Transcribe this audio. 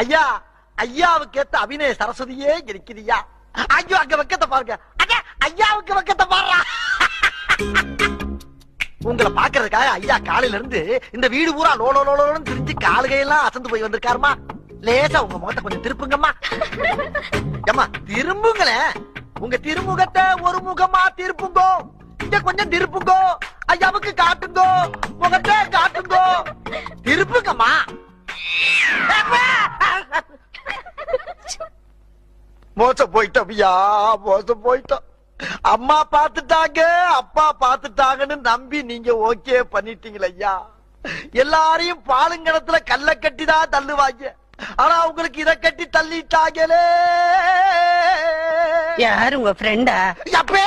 ஐயா, ஐயாவுக்கு ஏத்த அபிநய சரஸ்வதியே இருக்குதுயா. ஐயோ, அங்க வெக்கத்தை பாருங்க. ஐயாவுக்கு வெக்கத்தை பாருடா. உங்களை பாக்குறதுக்காக ஐயா காலையில இருந்து இந்த வீடு பூரா லோலோலோன்னு திரிஞ்சு காலுகையெல்லாம் அசந்து போய் வந்திருக்காருமா. லேசா உங்க முகத்தை கொஞ்சம் திருப்புங்கம்மா. ஏம்மா திரும்புங்களேன். உங்க திருமுகத்தை ஒரு முகமா திருப்புங்கோ. இங்க கொஞ்சம் திருப்புங்கோ. ஐயாவுக்கு காட்டுங்கோ. முகத்தை காட்டுங்கோ. திருப்புங்கம்மா. மோசம் போயிட்டோம் ஐயா, மோசம் போயிட்டோம். அம்மா பாத்துட்டாங்க, அப்பா பாத்துட்டாங்கன்னு நம்பி நீங்க ஓகே பண்ணிட்டீங்களா ஐயா. எல்லாரையும் பாலுங்கணத்துல கல்ல கட்டிதான் தள்ளுவாங்க. ஆனா உங்களுக்கு இத கட்டி தள்ளிட்டாங்களே. யாரு உங்க ஃப்ரெண்டா? அப்பே